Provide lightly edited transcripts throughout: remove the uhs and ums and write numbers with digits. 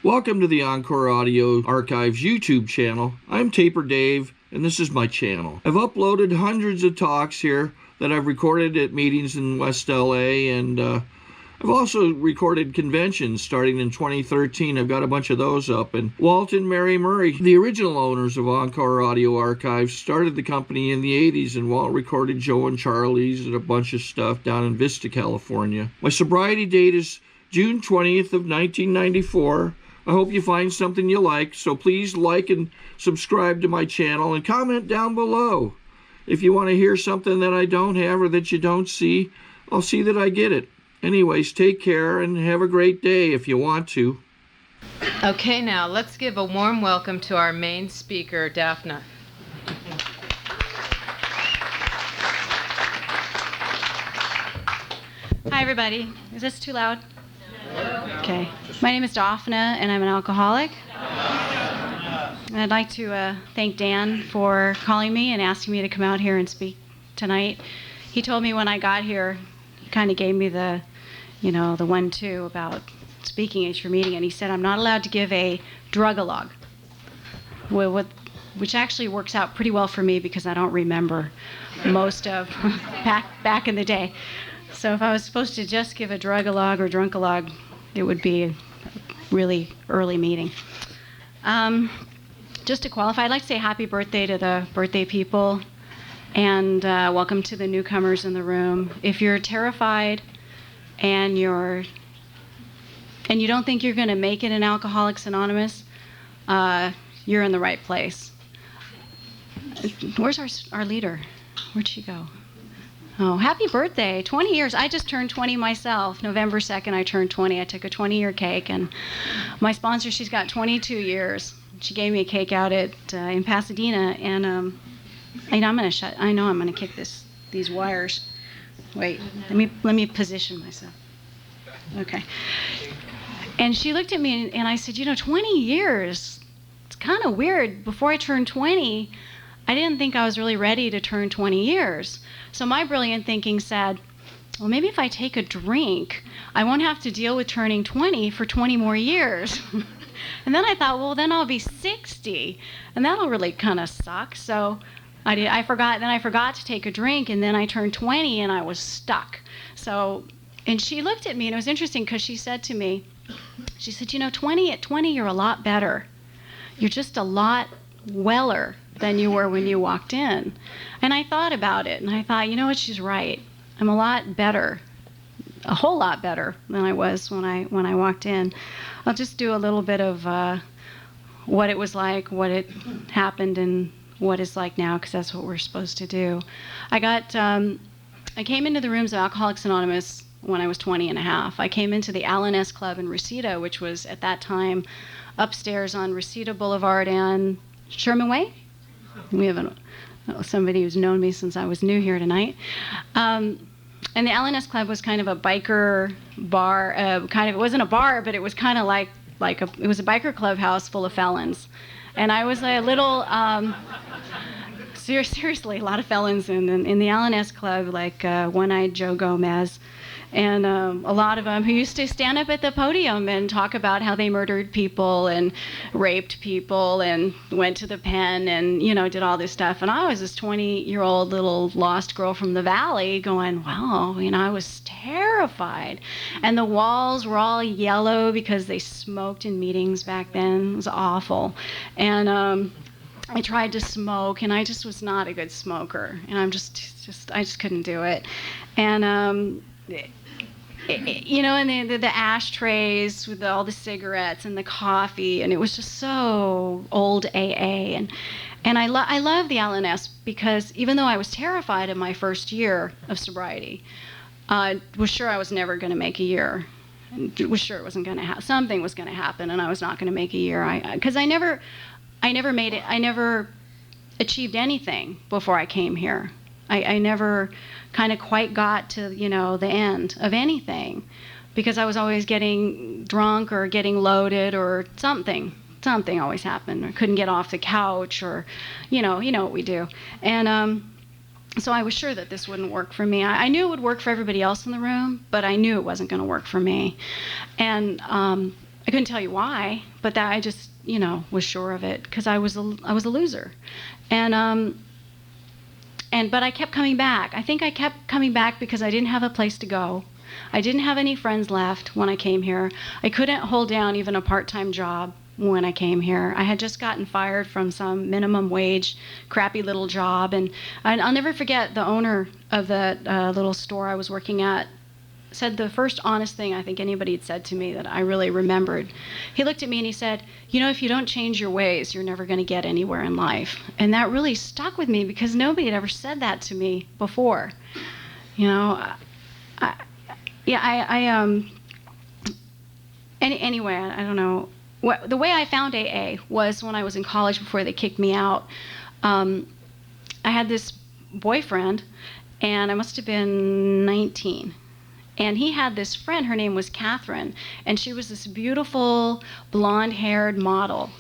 Welcome to the Encore Audio Archives YouTube channel. I'm Taper Dave, and this is my channel. I've uploaded hundreds of talks here that I've recorded at meetings in West LA, and I've also recorded conventions starting in 2013. I've got a bunch of those up. And Walt and Mary Murray, the original owners of Encore Audio Archives, started the company in the 80s, and Walt recorded Joe and Charlie's and a bunch of stuff down in Vista, California. My sobriety date is June 20th of 1994. I hope you find something you like, so please like and subscribe to my channel and comment down below. If you want to hear something that I don't have or that you don't see, I'll see that I get it. Anyways, take care and have a great day if you want to. Okay, now let's give a warm welcome to our main speaker, Daphne. Hi, everybody. Is this too loud? Okay. My name is Daphne, and I'm an alcoholic. And I'd like to thank Dan for calling me and asking me to come out here and speak tonight. He told me when I got here, he kind of gave me the 1-2 about speaking at your meeting, and he said I'm not allowed to give a drug-a-log, which actually works out pretty well for me because I don't remember most of back in the day. So if I was supposed to just give a drug-a-log or drunk-a-log, it would be a really early meeting. Just to qualify, I'd like to say happy birthday to the birthday people, and welcome to the newcomers in the room. If you're terrified and you don't think you're going to make it in Alcoholics Anonymous, you're in the right place. Where's our leader? Where'd she go? Oh, happy birthday. 20 years. I just turned 20 myself. November 2nd, I turned 20. I took a 20-year cake, and my sponsor, she's got 22 years. She gave me a cake out in Pasadena, and I know I'm going to kick these wires. Wait, let me position myself. Okay. And she looked at me, and I said, 20 years. It's kind of weird. Before I turned 20, I didn't think I was really ready to turn 20 years. So my brilliant thinking said, well, maybe if I take a drink, I won't have to deal with turning 20 for 20 more years. And then I thought, well, then I'll be 60, and that'll really kind of suck. So I forgot to take a drink, and then I turned 20, and I was stuck. And she looked at me, and it was interesting because she said to me, she said, at 20, you're a lot better. You're just a lot weller than you were when you walked in. And I thought about it, and I thought, what, she's right. I'm a lot better, a whole lot better than I was when I walked in. I'll just do a little bit of what it was like, what it happened, and what it's like now, because that's what we're supposed to do. I came into the rooms of Alcoholics Anonymous when I was 20 and a half. I came into the Allen S. Club in Reseda, which was at that time upstairs on Reseda Boulevard and Sherman Way. We have somebody who's known me since I was new here tonight. And the Allen S. Club was kind of a biker bar. It wasn't a bar, but it was kind of it was a biker clubhouse full of felons. And I was a little, seriously, a lot of felons in the Allen S. Club, like One-Eyed Joe Gomez. And a lot of them who used to stand up at the podium and talk about how they murdered people and raped people and went to the pen and, did all this stuff. And I was this 20-year-old little lost girl from the valley going, wow, I was terrified. And the walls were all yellow because they smoked in meetings back then. It was awful. And I tried to smoke, and I just was not a good smoker. And I just couldn't do it. And and the ashtrays with all the cigarettes and the coffee, and it was just so old AA. And I love the Allen S. because even though I was terrified in my first year of sobriety, I was sure I was never going to make a year. I was sure it wasn't going to happen. Something was going to happen, and I was not going to make a year. Because I never made it. I never achieved anything before I came here. I never kind of quite got to, the end of anything because I was always getting drunk or getting loaded or something. Something always happened. I couldn't get off the couch or, you know what we do. And so I was sure that this wouldn't work for me. I knew it would work for everybody else in the room, but I knew it wasn't going to work for me. And I couldn't tell you why, but that I just, was sure of it because I was a loser. And but I kept coming back. I think I kept coming back because I didn't have a place to go. I didn't have any friends left when I came here. I couldn't hold down even a part-time job when I came here. I had just gotten fired from some minimum wage, crappy little job. And I'll never forget the owner of that little store I was working at said the first honest thing I think anybody had said to me that I really remembered. He looked at me and he said, if you don't change your ways, you're never going to get anywhere in life. And that really stuck with me because nobody had ever said that to me before. Anyway, I don't know. The way I found AA was when I was in college before they kicked me out. I had this boyfriend, and I must have been 19. And he had this friend, her name was Catherine, and she was this beautiful blonde-haired model.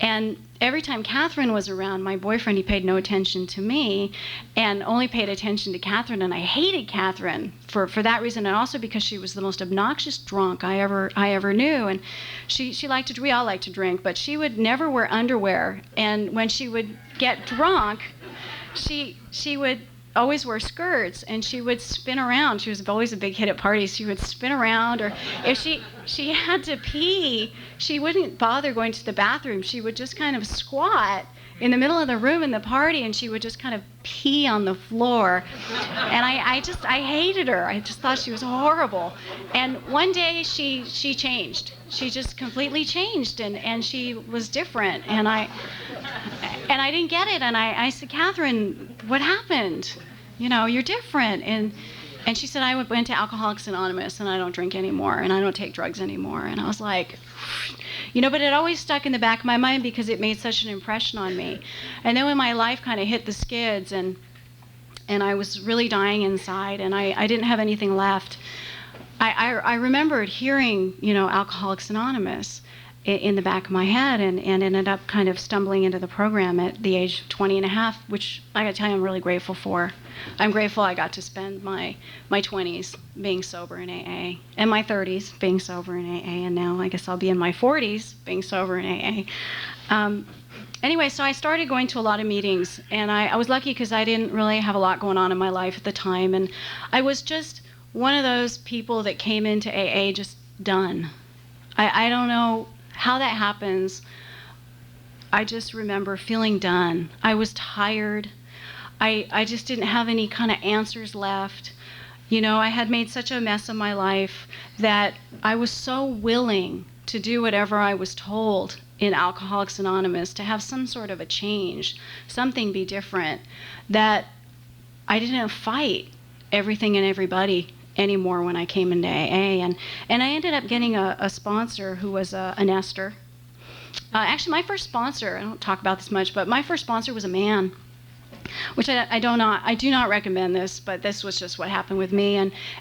And every time Catherine was around, my boyfriend, he paid no attention to me and only paid attention to Catherine, and I hated Catherine for that reason, and also because she was the most obnoxious drunk I ever knew. And she liked to, we all like to drink, but she would never wear underwear, and when she would get drunk, she would always wear skirts, and she would spin around. She was always a big hit at parties. She would spin around, or if she had to pee, she wouldn't bother going to the bathroom. She would just kind of squat in the middle of the room in the party, and she would just kind of pee on the floor. And I hated her. I just thought she was horrible. And one day she changed. She just completely changed, and she was different. And I didn't get it. And I said, Catherine, what happened? You're different. And she said, I went to Alcoholics Anonymous, and I don't drink anymore, and I don't take drugs anymore. And I was like, but it always stuck in the back of my mind because it made such an impression on me. And then when my life kind of hit the skids, and I was really dying inside, and I didn't have anything left, I remembered hearing, Alcoholics Anonymous in the back of my head, and ended up kind of stumbling into the program at the age of 20 and a half, which I got to tell you I'm really grateful for. I'm grateful I got to spend my 20s being sober in AA, and my 30s being sober in AA, and now I guess I'll be in my 40s being sober in AA. Anyway, so I started going to a lot of meetings, and I was lucky because I didn't really have a lot going on in my life at the time, and I was just one of those people that came into AA just done. I don't know how that happens. I just remember feeling done. I was tired. I just didn't have any kind of answers left. I had made such a mess of my life that I was so willing to do whatever I was told in Alcoholics Anonymous, to have some sort of a change, something be different, that I didn't fight everything and everybody anymore when I came into AA. And I ended up getting a sponsor who was a nester. Actually, my first sponsor, I don't talk about this much, but my first sponsor was a man, which I do not recommend this, but this was just what happened with me.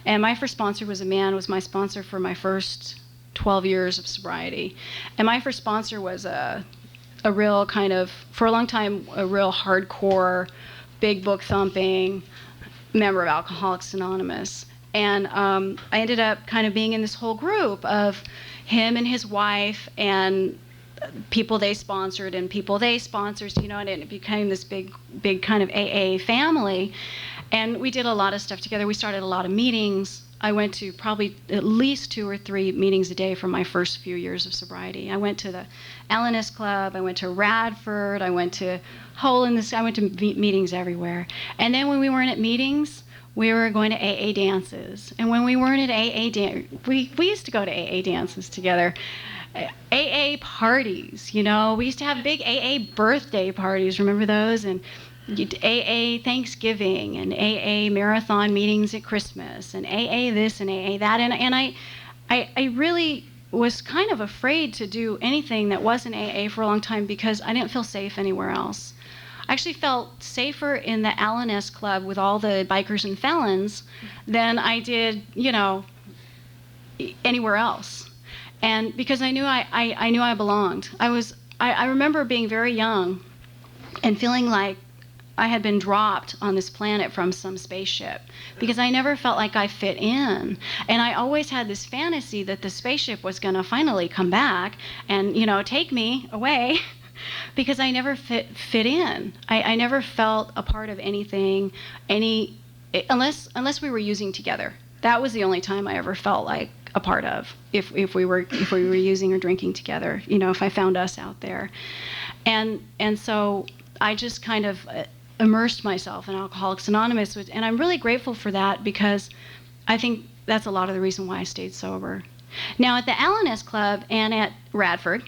And my first sponsor was a man, was my sponsor for my first 12 years of sobriety. And my first sponsor was a real kind of, for a long time, a real hardcore, big book thumping member of Alcoholics Anonymous. And I ended up kind of being in this whole group of him and his wife and people they sponsored and people they sponsored, and it became this big kind of AA family. And we did a lot of stuff together. We started a lot of meetings. I went to probably at least 2 or 3 meetings a day for my first few years of sobriety. I went to the LNS Club. I went to Radford. I went to I went to meetings everywhere. And then when we weren't at meetings, we were going to AA dances. And when we weren't at AA we used to go to AA dances together. AA parties, we used to have big AA birthday parties. Remember those? And AA Thanksgiving and AA marathon meetings at Christmas and AA this and AA that. And I really was kind of afraid to do anything that wasn't AA for a long time because I didn't feel safe anywhere else. I actually felt safer in the LNS Club with all the bikers and felons than I did, anywhere else. And because I knew I knew I belonged. I remember being very young and feeling like I had been dropped on this planet from some spaceship, because I never felt like I fit in. And I always had this fantasy that the spaceship was going to finally come back and, take me away because I never fit in. I never felt a part of anything, unless we were using together. That was the only time I ever felt like a part of, if we were using or drinking together, if I found us out there. And so I just kind of immersed myself in Alcoholics Anonymous, and I'm really grateful for that, because I think that's a lot of the reason why I stayed sober. Now, at the L&S Club and at Radford,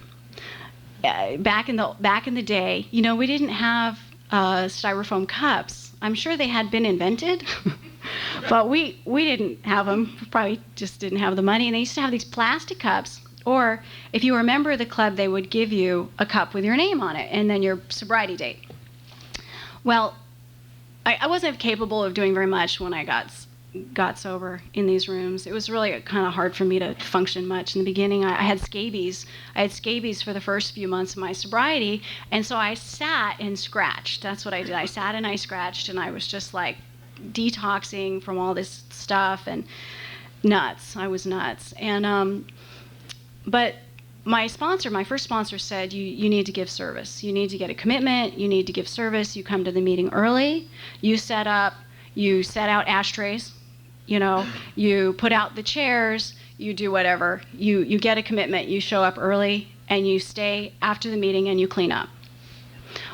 back in the day, we didn't have styrofoam cups. I'm sure they had been invented, but we didn't have them. Probably just didn't have the money. And they used to have these plastic cups, or if you were a member of the club, they would give you a cup with your name on it and then your sobriety date. Well, I wasn't capable of doing very much when I got sober in these rooms. It was really kind of hard for me to function much in the beginning. I had scabies. I had scabies for the first few months of my sobriety, and so I sat and scratched. That's what I did. I sat and I scratched, and I was just like detoxing from all this stuff and nuts. I was nuts. And but my first sponsor said, you need to give service. You need to get a commitment. You need to give service. You come to the meeting early. You set out ashtrays. You put out the chairs. You do whatever. You get a commitment. You show up early, and you stay after the meeting, and you clean up.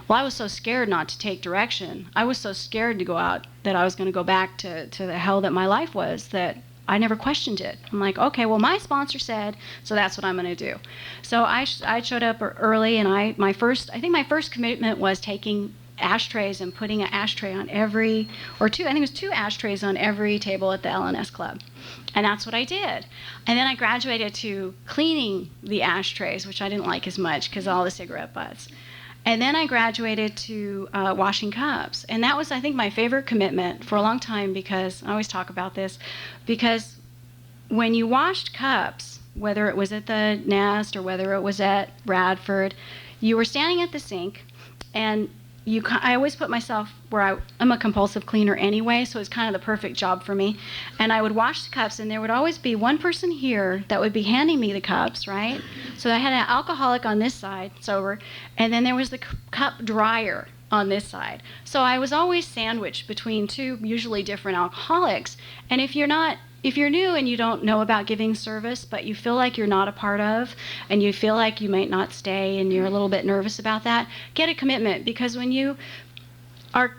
Well, I was so scared not to take direction. I was so scared to go out that I was going to go back to the hell that my life was, that I never questioned it. I'm like, okay, well, my sponsor said, so that's what I'm going to do. So I showed up early, and I think my first commitment was taking ashtrays and putting an ashtray on every, or two, I think it was 2 ashtrays on every table at the L&S Club. And that's what I did. And then I graduated to cleaning the ashtrays, which I didn't like as much because of all the cigarette butts. And then I graduated to washing cups. And that was, I think, my favorite commitment for a long time, because I always talk about this, because when you washed cups, whether it was at the Nest or whether it was at Radford, you were standing at the sink, and I always put myself where I'm a compulsive cleaner anyway, so it's kind of the perfect job for me. And I would wash the cups, and there would always be one person here that would be handing me the cups, right? So I had an alcoholic on this side, sober, and then there was the cup dryer on this side. So I was always sandwiched between 2 usually different alcoholics. And if you're new and you don't know about giving service, but you feel like you're not a part of, and you feel like you might not stay, and you're a little bit nervous about that, get a commitment. Because when you are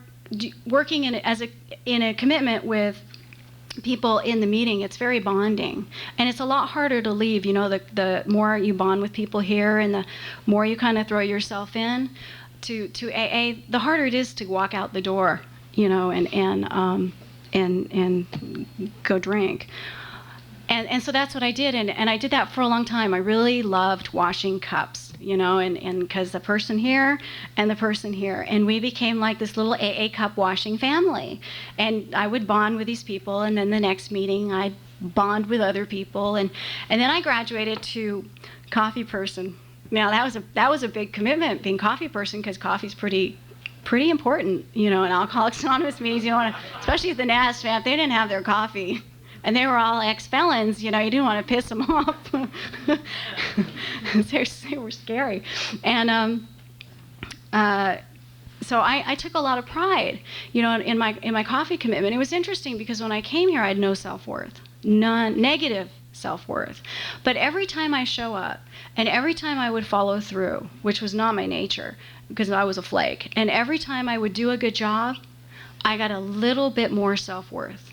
working in a commitment with people in the meeting, it's very bonding, and it's a lot harder to leave. The more you bond with people here, and the more you kind of throw yourself in to AA, the harder it is to walk out the door, and go drink. And so that's what I did, and I did that for a long time. I really loved washing cups, and because the person here and the person here, and we became like this little AA cup washing family. And I would bond with these people, and then the next meeting I'd bond with other people, and then I graduated to coffee person. Now that was a big commitment, being coffee person, because coffee's pretty important, in Alcoholics Anonymous meetings. Especially at the Nest, man, if they didn't have their coffee, and they were all ex-felons, you didn't want to piss them off. They were scary. And so I took a lot of pride, in my coffee commitment. It was interesting because when I came here, I had no self-worth, none, negative self-worth. But every time I show up, and every time I would follow through, which was not my nature, because I was a flake, and every time I would do a good job, I got a little bit more self-worth.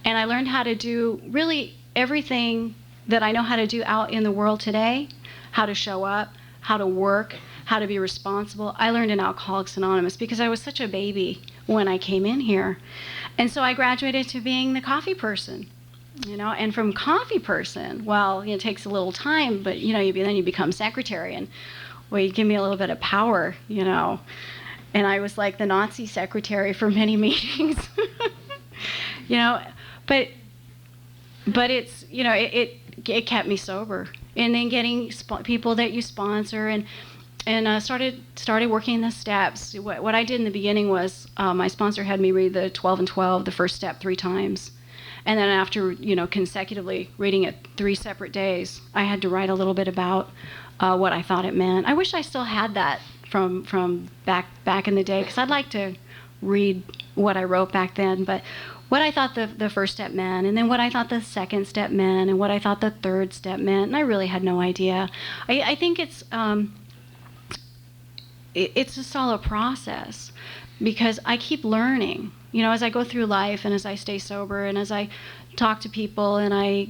And I learned how to do really everything that I know how to do out in the world today, how to show up, how to work, how to be responsible. I learned in Alcoholics Anonymous because I was such a baby when I came in here. And so I graduated to being the coffee person. And from coffee person, well, it takes a little time, but then you become secretary, and well, you give me a little bit of power, and I was like the Nazi secretary for many meetings, but it's, it kept me sober. And then getting people that you sponsor, and and started working the steps. What I did in the beginning was my sponsor had me read the 12 and 12, the first step, 3 times. And then after, consecutively reading it 3 separate days, I had to write a little bit about what I thought it meant. I wish I still had that from back in the day, because I'd like to read what I wrote back then. But what I thought the first step meant, and then what I thought the second step meant, and what I thought the third step meant, and I really had no idea. I think it's just all a process, because I keep learning. As I go through life, and as I stay sober, and as I talk to people, and I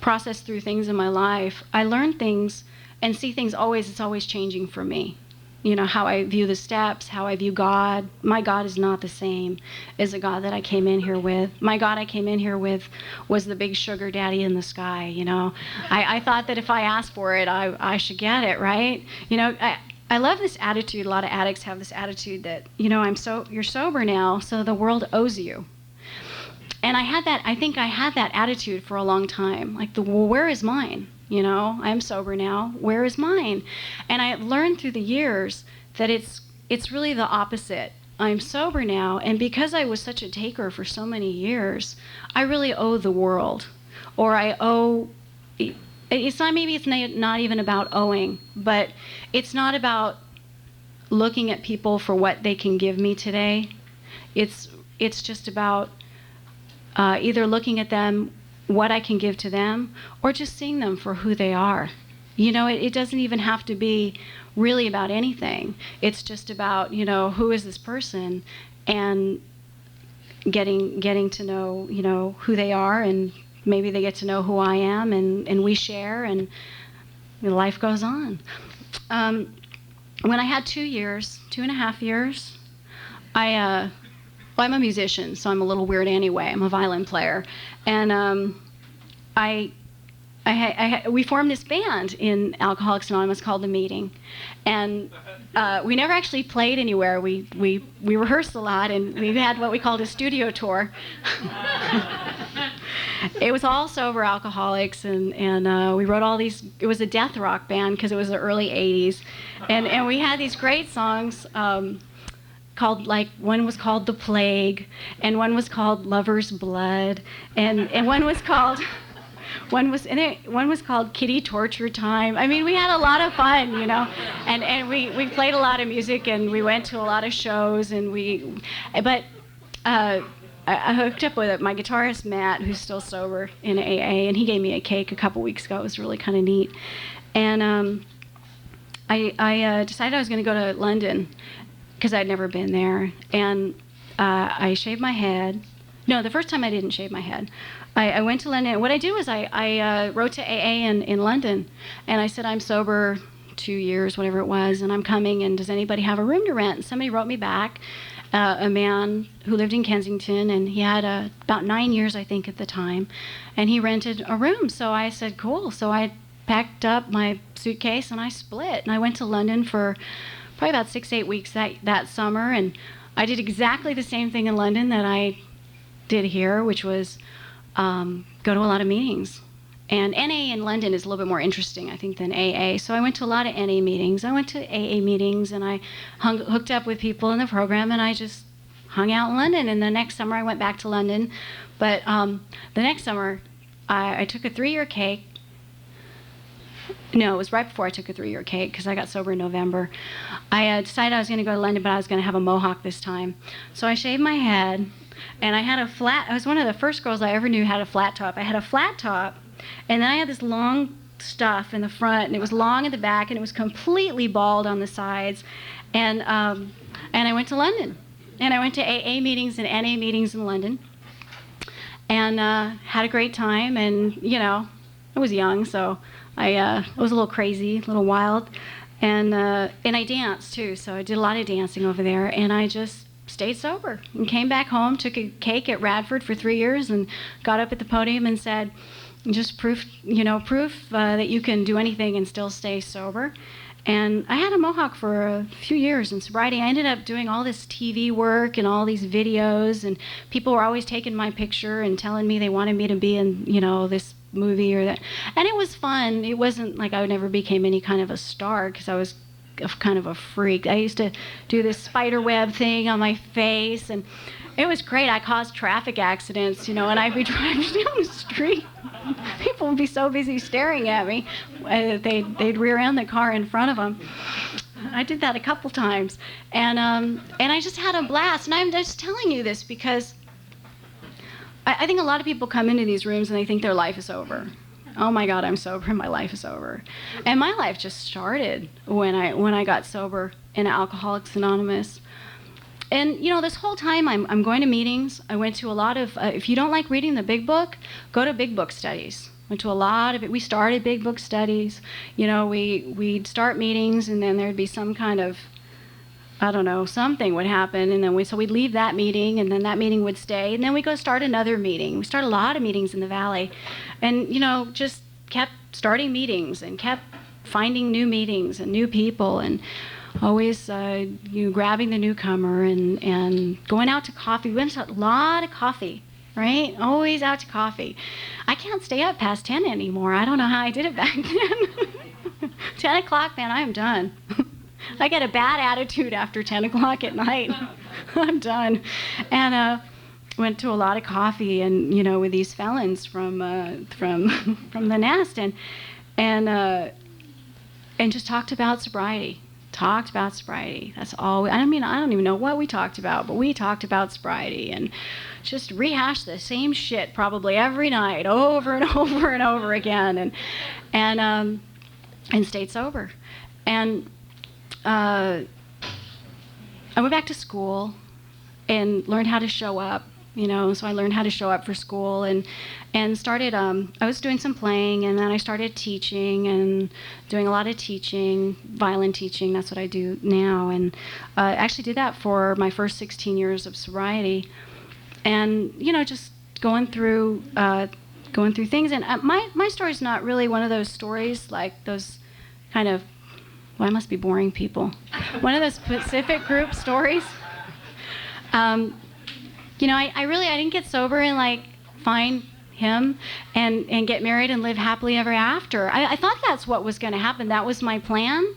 process through things in my life, I learn things and see things it's always changing for me. How I view the steps, how I view God. My God is not the same as the God that I came in here with. My God I came in here with was the big sugar daddy in the sky, I thought that if I asked for it, I should get it, right? I love this attitude. A lot of addicts have this attitude that, you're sober now, so the world owes you. And I think I had that attitude for a long time. Like, where is mine? I'm sober now. Where is mine? And I learned through the years that it's really the opposite. I'm sober now, and because I was such a taker for so many years, I really owe the world. Or I owe... It's not even about owing, but it's not about looking at people for what they can give me today. It's just about either looking at them, what I can give to them, or just seeing them for who they are. It doesn't even have to be really about anything. It's just about, who is this person, and getting to know, who they are, and maybe they get to know who I am, and we share, and life goes on. When I had 2.5 years, I'm a musician, so I'm a little weird anyway. I'm a violin player. And we formed this band in Alcoholics Anonymous called The Meeting. And we never actually played anywhere. We rehearsed a lot, and we had what we called a studio tour. It was all sober alcoholics, and we wrote all these. It was a death rock band because it was the early 80s. And we had these great songs called, one was called The Plague, and one was called Lover's Blood, and one was called... One was called Kitty Torture Time. I mean, we had a lot of fun, and we played a lot of music, and we went to a lot of shows, but I hooked up with my guitarist, Matt, who's still sober in AA, and he gave me a cake a couple weeks ago. It was really kind of neat. And I decided I was going to go to London because I'd never been there, and I shaved my head. No, the first time I didn't shave my head. I went to London. What I did was I wrote to AA in London, and I said, I'm sober 2 years, whatever it was, and I'm coming, and does anybody have a room to rent? And somebody wrote me back, a man who lived in Kensington, and he had about 9 years, I think, at the time, and he rented a room. So I said, cool. So I packed up my suitcase, and I split, and I went to London for probably about 6-8 weeks that summer, and I did exactly the same thing in London that I did here, which was go to a lot of meetings. And NA in London is a little bit more interesting, I think, than AA. So I went to a lot of NA meetings. I went to AA meetings, and I hooked up with people in the program, and I just hung out in London. And the next summer, I went back to London. But the next summer, I took a 3-year cake. No, it was right before I took a 3-year cake, because I got sober in November. I decided I was going to go to London, but I was going to have a mohawk this time. So I shaved my head. And I had I was one of the first girls I ever knew had a flat top. I had a flat top, and then I had this long stuff in the front, and it was long in the back, and it was completely bald on the sides. And I went to London, and I went to AA meetings and NA meetings in London, and had a great time. And I was young, so I was a little crazy, a little wild, and I danced too. So I did a lot of dancing over there, and I just stayed sober and came back home, took a cake at Radford for 3 years, and got up at the podium and said, just proof that you can do anything and still stay sober. And I had a mohawk for a few years in sobriety. I ended up doing all this TV work and all these videos, and people were always taking my picture and telling me they wanted me to be in, this movie or that. And it was fun. It wasn't like I never became any kind of a star, because I was kind of a freak. I used to do this spider web thing on my face, and it was great. I caused traffic accidents, and I'd be driving down the street. People would be so busy staring at me, they'd rear end the car in front of them. I did that a couple times, and I just had a blast. And I'm just telling you this because I think a lot of people come into these rooms and they think their life is over. Oh my God, I'm sober, my life is over. And my life just started when I got sober in Alcoholics Anonymous. And this whole time I'm going to meetings. I went to a lot of, if you don't like reading the big book, go to big book studies. Went to a lot of it. We started big book studies. We'd start meetings, and then there'd be some kind of, I don't know, something would happen, and then we'd leave that meeting, and then that meeting would stay, and then we'd go start another meeting. We started a lot of meetings in the Valley, and just kept starting meetings and kept finding new meetings and new people, and always grabbing the newcomer and going out to coffee. We went to a lot of coffee. Right? Always out to coffee. I can't stay up past 10 anymore. I don't know how I did it back then. 10 o'clock, man, I am done. I get a bad attitude after 10 o'clock at night. I'm done. And went to a lot of coffee, and with these felons from the nest, and just talked about sobriety. That's all. I don't even know what we talked about, but we talked about sobriety and just rehashed the same shit probably every night over and over and over again, and stayed sober. And I went back to school and learned how to show up. So I learned how to show up for school and started, I was doing some playing, and then I started teaching and doing a lot of teaching, violin teaching. That's what I do now. And I actually did that for my first 16 years of sobriety. And, just going through things. And my story's not really one of those stories like those kind of, well, I must be boring people. One of those Pacific group stories. I didn't get sober and find him and get married and live happily ever after. I thought that's what was going to happen. That was my plan.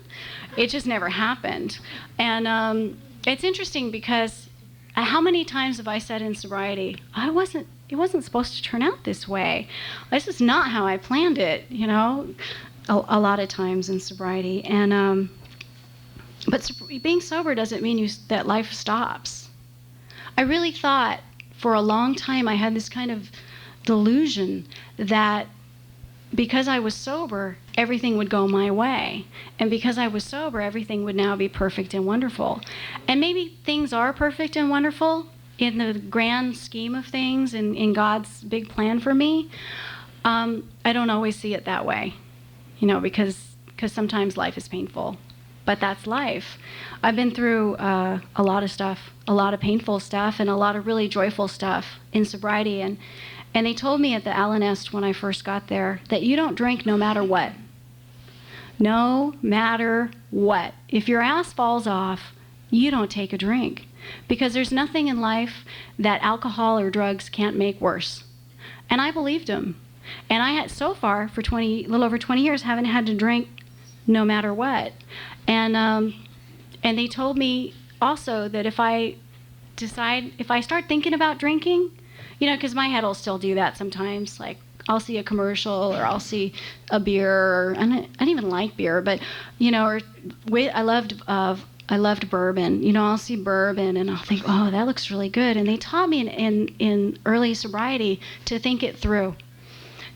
It just never happened. And it's interesting because how many times have I said in sobriety, it wasn't supposed to turn out this way. This is not how I planned it, a lot of times in sobriety. And but being sober doesn't mean that life stops. I really thought for a long time I had this kind of delusion that because I was sober, everything would go my way. And because I was sober, everything would now be perfect and wonderful. And maybe things are perfect and wonderful in the grand scheme of things and in God's big plan for me. I don't always see it that way, because sometimes life is painful. But that's life. I've been through a lot of stuff, a lot of painful stuff, and a lot of really joyful stuff in sobriety. And they told me at the Allen Nest when I first got there that you don't drink no matter what. No matter what. If your ass falls off, you don't take a drink. Because there's nothing in life that alcohol or drugs can't make worse. And I believed him. And I had, so far, for a little over 20 years, haven't had to drink no matter what. And they told me also that if I start thinking about drinking, because my head will still do that sometimes. Like I'll see a commercial or I'll see a beer, or I don't even like beer, but I loved bourbon. I'll see bourbon and I'll think, oh, that looks really good. And they taught me in early sobriety to think it through,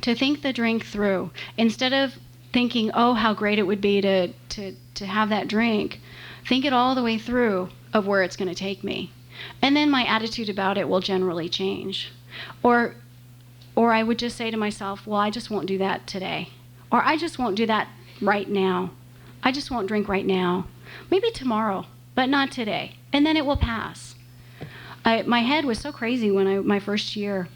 to think the drink through, instead of thinking, oh, how great it would be to have that drink. Think it all the way through of where it's going to take me. And then my attitude about it will generally change. Or I would just say to myself, well, I just won't do that today. Or I just won't do that right now. I just won't drink right now. Maybe tomorrow, but not today. And then it will pass. My head was so crazy my first year.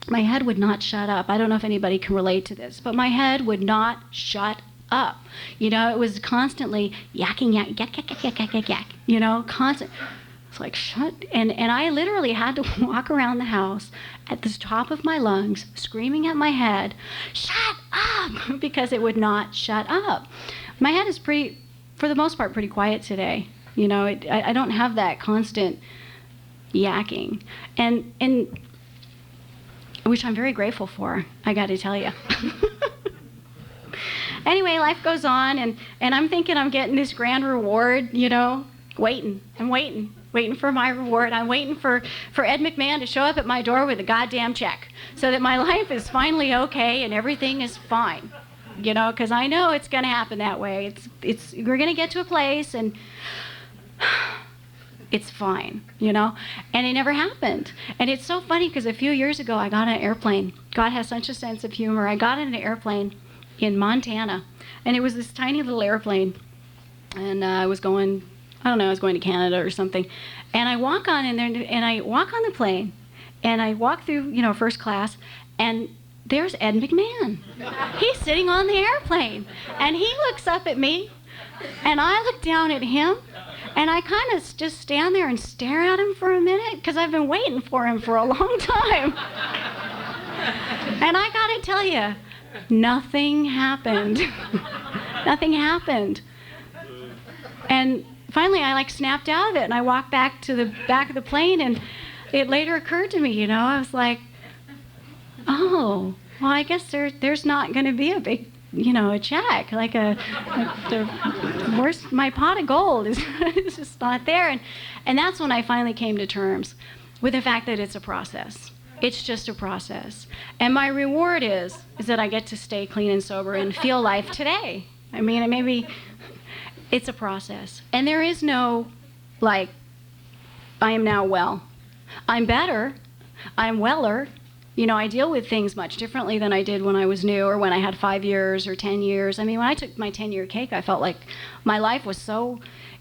My head would not shut up. I don't know if anybody can relate to this, but my head would not shut up. It was constantly yakking, yak, yak, yak, yak, yak, yak, yak, constant. It's like, shut. And I literally had to walk around the house at the top of my lungs, screaming at my head, shut up, because it would not shut up. My head is pretty for the most part, pretty quiet today. You know, I don't have that constant yakking, and which I'm very grateful for, I got to tell you. Anyway, life goes on, and I'm thinking I'm getting this grand reward, you know, I'm waiting for my reward. I'm waiting for Ed McMahon to show up at my door with a goddamn check so that my life is finally okay and everything is fine, you know, because I know it's going to happen that way. We're going to get to a place and it's fine, you know, and it never happened. And it's so funny because a few years ago I got on an airplane. God has such a sense of humor. I got on an airplane in Montana, and it was this tiny little airplane, and I was going to Canada or something, and I walk on in there, and I walk on the plane, and I walk through, you know, first class, and there's Ed McMahon. He's sitting on the airplane, and he looks up at me, and I look down at him, and I kind of just stand there and stare at him for a minute, because I've been waiting for him for a long time. And I gotta tell you, nothing happened. Nothing happened. And finally, I snapped out of it, and I walked back to the back of the plane, and it later occurred to me, you know, I was like, oh, well, I guess there's not going to be a big, you know, a check, my pot of gold is just not there. And that's when I finally came to terms with the fact that it's a process. It's just a process. And my reward is that I get to stay clean and sober and feel life today. I mean, maybe it's a process. And there is no, I am now well. I'm better. I'm weller. You know, I deal with things much differently than I did when I was new or when I had 5 years or 10 years. I mean, when I took my 10-year cake, I felt like my life was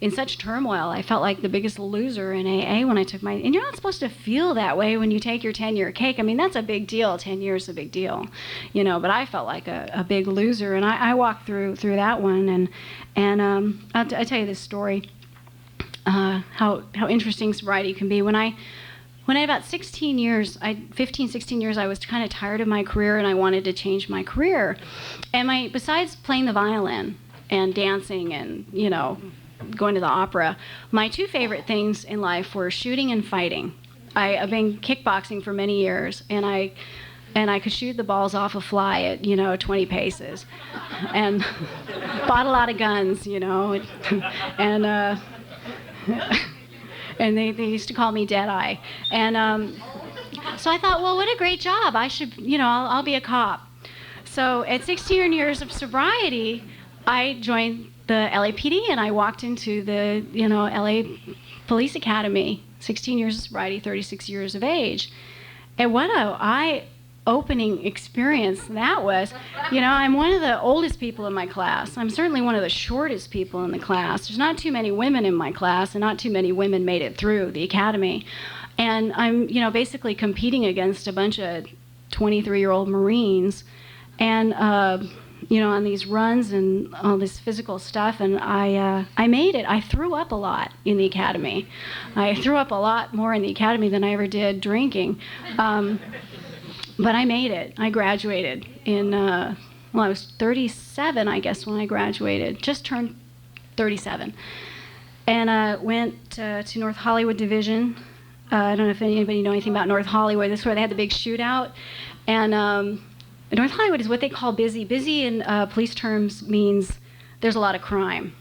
in such turmoil. I felt like the biggest loser in AA when I took and you're not supposed to feel that way when you take your 10-year cake. I mean, that's a big deal. 10 years is a big deal, you know, but I felt like a big loser, and I walked through that one, and I'll tell you this story, how interesting sobriety can be. When I had about 16 years, 16 years, I was kind of tired of my career, and I wanted to change my career. And besides playing the violin and dancing and, you know, going to the opera, my two favorite things in life were shooting and fighting. I've been kickboxing for many years, and I could shoot the balls off a fly at, you know, 20 paces, and bought a lot of guns, you know, and they used to call me Deadeye. And so I thought, well, what a great job. I should, you know, I'll be a cop. So at 16 years of sobriety, I joined the LAPD, and I walked into the, you know, LA Police Academy, 16 years of sobriety, 36 years of age. And what a eye-opening experience that was. You know, I'm one of the oldest people in my class. I'm certainly one of the shortest people in the class. There's not too many women in my class, and not too many women made it through the academy. And I'm, you know, basically competing against a bunch of 23-year-old Marines, and you know, on these runs and all this physical stuff, and I made it. I threw up a lot in the academy. I threw up a lot more in the academy than I ever did drinking. But I made it. I graduated in, I was 37, I guess, when I graduated. Just turned 37. And went to North Hollywood Division. I don't know if anybody know anything about North Hollywood. This is where they had the big shootout. And North Hollywood is what they call busy. Busy in police terms means there's a lot of crime.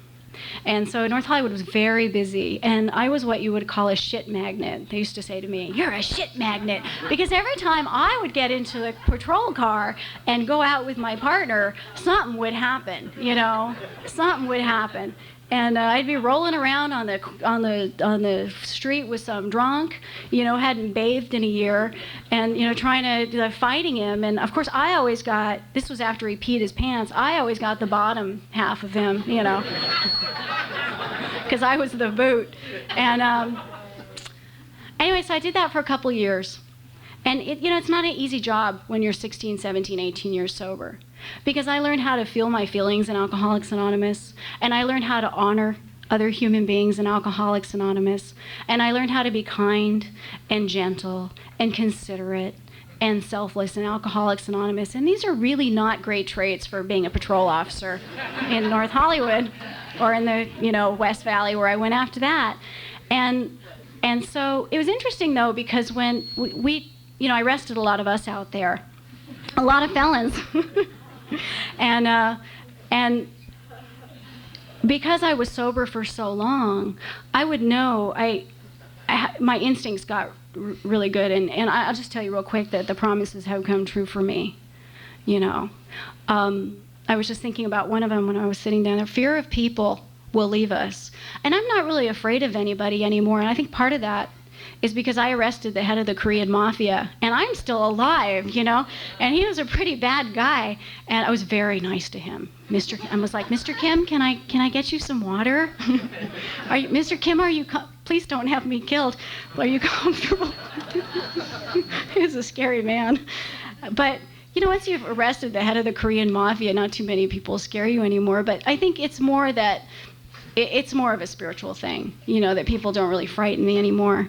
And so North Hollywood was very busy, and I was what you would call a shit magnet. They used to say to me, "You're a shit magnet," because every time I would get into the patrol car and go out with my partner, something would happen, you know, something would happen. And I'd be rolling around on the street with some drunk, you know, hadn't bathed in a year, and, you know, trying to fighting him. And of course, I always got, this was after he peed his pants, I always got the bottom half of him, you know, because I was the boot. And anyway, so I did that for a couple years. And you know, it's not an easy job when you're 16, 17, 18 years sober. Because I learned how to feel my feelings in Alcoholics Anonymous, and I learned how to honor other human beings in Alcoholics Anonymous, and I learned how to be kind and gentle and considerate and selfless and Alcoholics Anonymous. And these are really not great traits for being a patrol officer in North Hollywood or in the, West Valley where I went after that. And so it was interesting, though, because when we I arrested a lot of us out there, a lot of felons. And because I was sober for so long, I would know, my instincts got really good. And I'll just tell you real quick that the promises have come true for me, I was just thinking about one of them when I was sitting down there. Fear of people will leave us. And I'm not really afraid of anybody anymore. And I think part of that is because I arrested the head of the Korean mafia, and I'm still alive, and he was a pretty bad guy, and I was very nice to him. I was like, Mr. Kim, can I get you some water? Mr. Kim, please don't have me killed. Are you comfortable? He was a scary man. But once you've arrested the head of the Korean mafia, not too many people scare you anymore. But I think it's more that it's more of a spiritual thing, that people don't really frighten me anymore.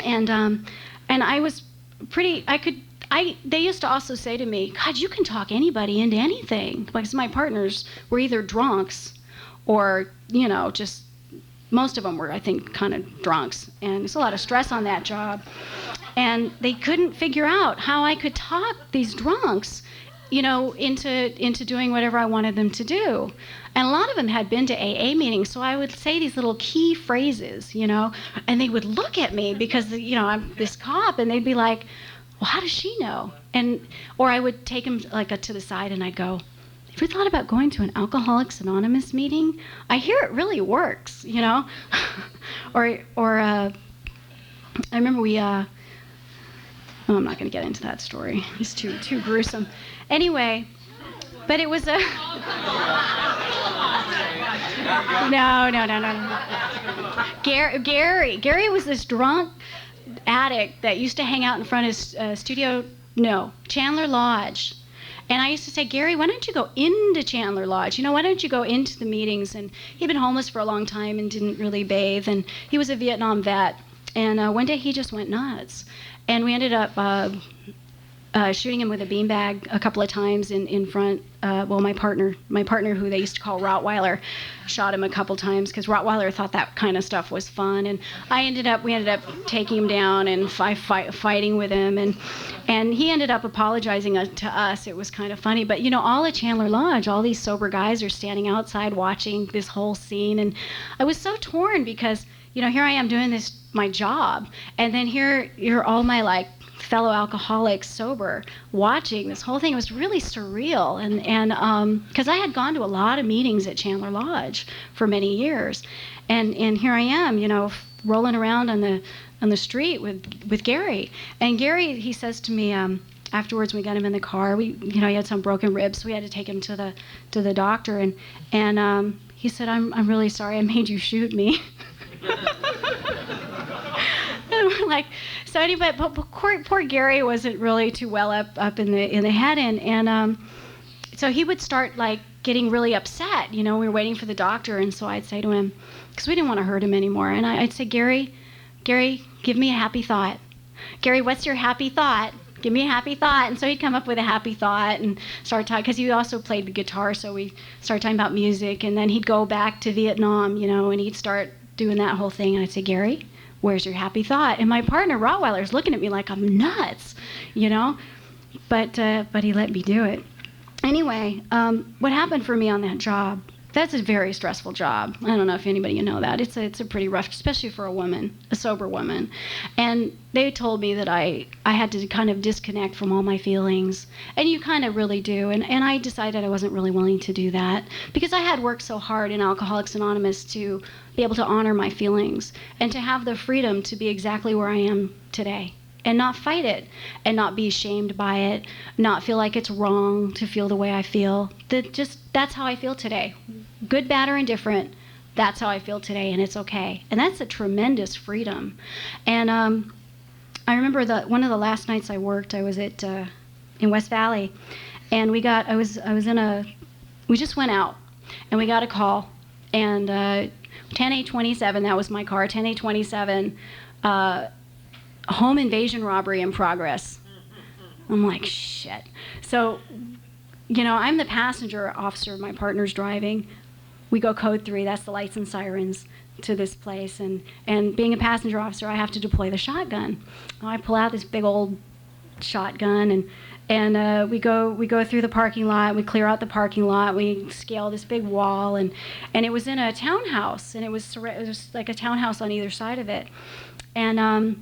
And I was they used to also say to me, God, you can talk anybody into anything. Because my partners were either drunks or, just most of them were, I think, kind of drunks. And there's a lot of stress on that job. And they couldn't figure out how I could talk these drunks, into doing whatever I wanted them to do. And a lot of them had been to AA meetings, so I would say these little key phrases, and they would look at me because, I'm this cop, and they'd be like, well, how does she know? Or I would take them to the side and I'd go, have you thought about going to an Alcoholics Anonymous meeting? I hear it really works, or I remember I'm not going to get into that story. It's too gruesome. Anyway, but it was a... No. Gary was this drunk addict that used to hang out in front of Chandler Lodge. And I used to say, Gary, why don't you go into Chandler Lodge? Why don't you go into the meetings? And he'd been homeless for a long time and didn't really bathe. And he was a Vietnam vet. And one day he just went nuts. And we ended up shooting him with a beanbag a couple of times in front. My partner who they used to call Rottweiler, shot him a couple times because Rottweiler thought that kind of stuff was fun. And we ended up taking him down and fighting with him. And he ended up apologizing to us. It was kind of funny. But, all at Chandler Lodge, all these sober guys are standing outside watching this whole scene. And I was so torn because, here I am doing my job. And then you're all my, fellow alcoholics sober watching this whole thing. It was really surreal. And because I had gone to a lot of meetings at Chandler Lodge for many years. And here I am, rolling around on the street with Gary. And Gary, he says to me, afterwards we got him in the car. He had some broken ribs, so we had to take him to the doctor. And he said, I'm really sorry I made you shoot me. And we're like, so anyway, but poor Gary wasn't really too well up in the head, and so he would start getting really upset. We were waiting for the doctor, and so I'd say to him, because we didn't want to hurt him anymore, and I'd say, Gary, give me a happy thought. Gary, what's your happy thought? Give me a happy thought. And so he'd come up with a happy thought and start talking, because he also played the guitar, so we started talking about music, and then he'd go back to Vietnam, and he'd start doing that whole thing, and I'd say, Gary, where's your happy thought? And my partner, Rottweiler's looking at me like I'm nuts, but he let me do it. Anyway, what happened for me on that job, that's a very stressful job. I don't know if anybody you know that. It's a pretty rough, especially for a woman, a sober woman. And they told me that I had to kind of disconnect from all my feelings. And you kind of really do. And I decided I wasn't really willing to do that because I had worked so hard in Alcoholics Anonymous to be able to honor my feelings and to have the freedom to be exactly where I am today. And not fight it, and not be ashamed by it, not feel like it's wrong to feel the way I feel. That's how I feel today. Good, bad, or indifferent, that's how I feel today, and it's okay. And that's a tremendous freedom. And I remember one of the last nights I worked, I was in West Valley, and we just went out, and we got a call, and 10-827, that was my car, 10-827, home invasion robbery in progress. I'm like, shit. So, you know, I'm the passenger officer. My partner's driving. We go code 3. That's the lights and sirens to this place. And being a passenger officer, I have to deploy the shotgun. I pull out this big old shotgun, and we go through the parking lot. We clear out the parking lot. We scale this big wall, and it was in a townhouse, and it was like a townhouse on either side of it. And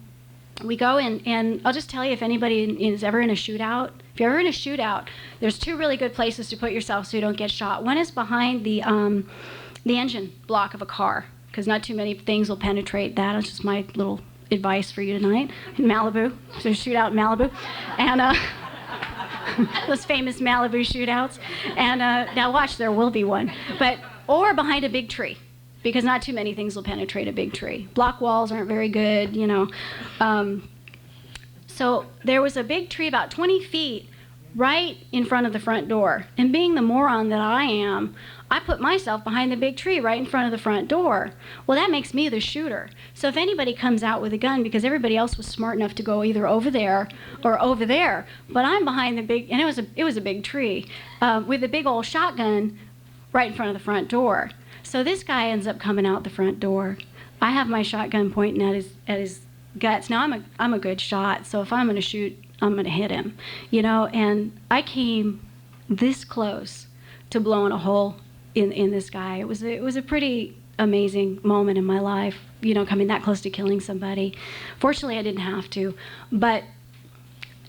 we go in, and I'll just tell you, if anybody is ever in a shootout, if you're ever in a shootout, there's 2 really good places to put yourself so you don't get shot. One is behind the engine block of a car, because not too many things will penetrate that. It's just my little advice for you tonight. In Malibu, there's a shootout in Malibu, and those famous Malibu shootouts. And now watch, there will be one. Or behind a big tree, because not too many things will penetrate a big tree. Block walls aren't very good, you know. So there was a big tree about 20 feet right in front of the front door. And being the moron that I am, I put myself behind the big tree right in front of the front door. Well, that makes me the shooter. So if anybody comes out with a gun, because everybody else was smart enough to go either over there or over there, but I'm behind the big, and it was a big tree, with a big old shotgun right in front of the front door. So this guy ends up coming out the front door. I have my shotgun pointing at his guts. Now I'm a good shot, so if I'm going to shoot, I'm going to hit him, you know. And I came this close to blowing a hole in this guy. It was a pretty amazing moment in my life, you know, coming that close to killing somebody. Fortunately, I didn't have to, but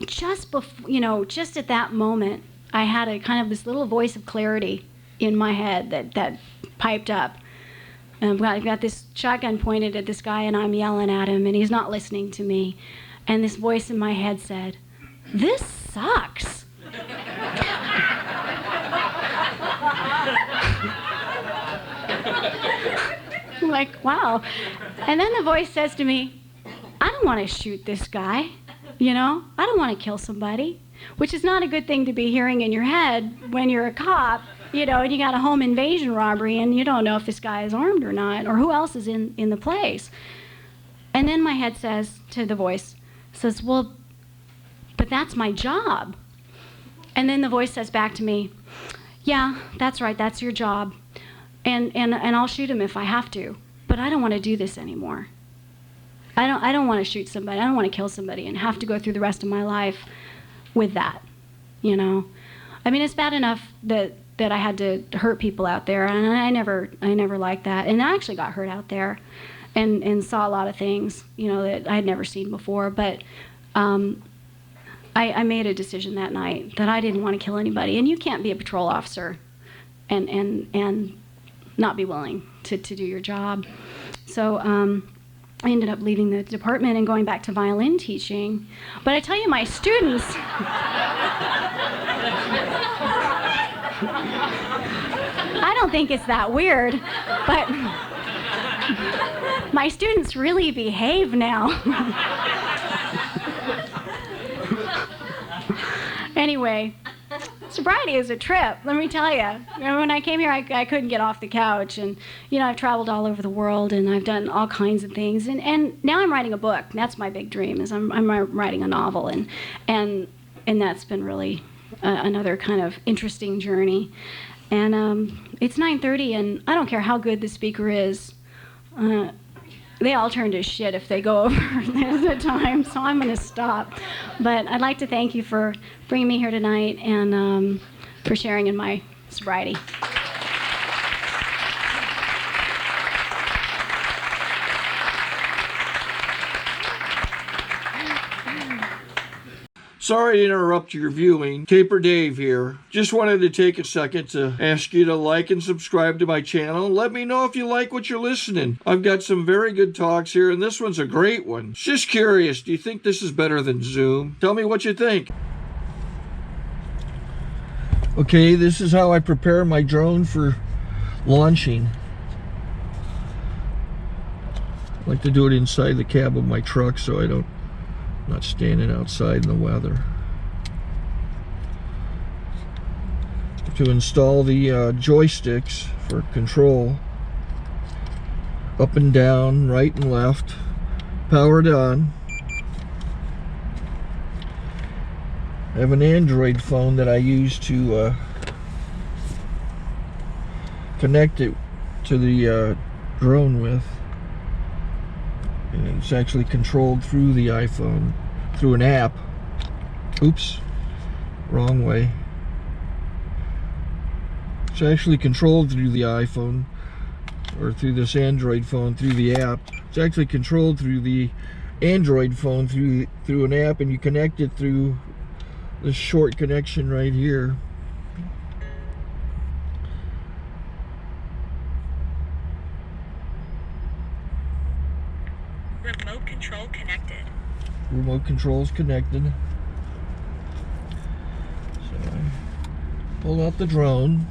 just before, you know, just at that moment, I had a kind of this little voice of clarity in my head that piped up. I've got this shotgun pointed at this guy, and I'm yelling at him, and he's not listening to me. And this voice in my head said, "This sucks." I'm like, wow. And then the voice says to me, "I don't want to shoot this guy, you know? I don't want to kill somebody," which is not a good thing to be hearing in your head when you're a cop, you know, and you got a home invasion robbery, and you don't know if this guy is armed or not, or who else is in the place. And then my head says to the voice, says, "Well, but that's my job." And then the voice says back to me, "Yeah, that's right, that's your job. And I'll shoot him if I have to, but I don't want to do this anymore. I don't want to shoot somebody. I don't want to kill somebody and have to go through the rest of my life with that, you know. I mean, it's bad enough that I had to hurt people out there, and I never liked that. And I actually got hurt out there, and saw a lot of things, you know, that I had never seen before. But I made a decision that night that I didn't want to kill anybody. And you can't be a patrol officer and not be willing to do your job. So I ended up leaving the department and going back to violin teaching. But I tell you, my students, I don't think it's that weird, but my students really behave now. Anyway, sobriety is a trip, let me tell you. When I came here, I couldn't get off the couch, and you know, I've traveled all over the world, and I've done all kinds of things, and now I'm writing a book. That's my big dream, is I'm writing a novel, and that's been really another kind of interesting journey. And it's 9:30, and I don't care how good the speaker is. They all turn to shit if they go over the time, so I'm going to stop. But I'd like to thank you for bringing me here tonight and for sharing in my sobriety. Sorry to interrupt your viewing. Taper Dave here. Just wanted to take a second to ask you to like and subscribe to my channel. Let me know if you like what you're listening. I've got some very good talks here, and this one's a great one. Just curious, do you think this is better than Zoom? Tell me what you think. Okay, this is how I prepare my drone for launching. I like to do it inside the cab of my truck so I'm not standing outside in the weather. To install the joysticks for control, up and down, right and left, powered on. I have an Android phone that I use to connect it to the drone with. And it's actually controlled through the iPhone, through an app. Oops, wrong way. It's actually controlled through the iPhone, or through this Android phone, through the app. It's actually controlled through the Android phone, through an app, and you connect it through this short connection right here. Remote control connected. Remote control's connected. So I pull out the drone.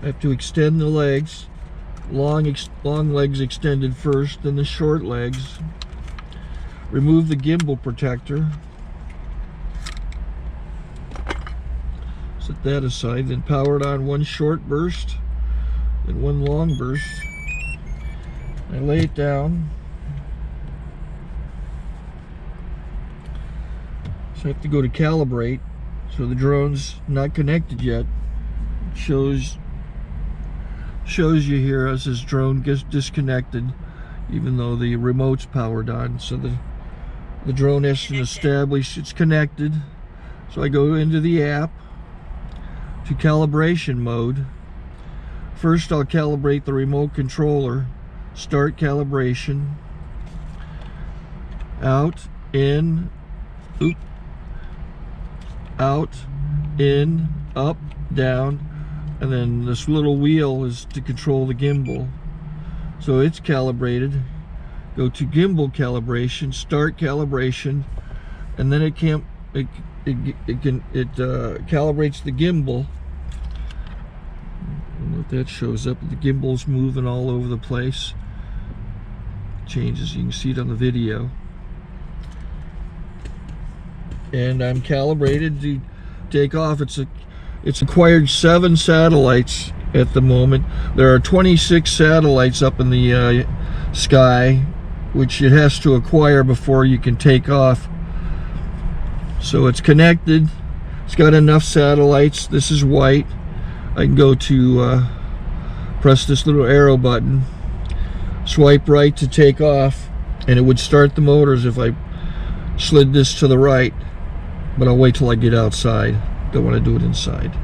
I have to extend the legs. Long legs extended first, then the short legs. Remove the gimbal protector. Set that aside, then power it on one short burst, then one long burst. I lay it down. So I have to go to calibrate. So the drone's not connected yet. It shows you here as this drone gets disconnected, even though the remote's powered on. So the drone has to establish it's connected. So I go into the app to calibration mode. First I'll calibrate the remote controller. Start calibration. Out, in, out, in, up, down, and then this little wheel is to control the gimbal. So it's calibrated. Go to gimbal calibration, start calibration, and then it calibrates the gimbal. And if that shows up, the gimbal's moving all over the place. Changes, you can see it on the video. And I'm calibrated to take off. It's acquired 7 satellites at the moment. There are 26 satellites up in the sky, which it has to acquire before you can take off. So it's connected. It's got enough satellites. This is white. I can go to press this little arrow button, swipe right to take off, and it would start the motors if I slid this to the right. But I'll wait till I get outside. Don't want to do it inside.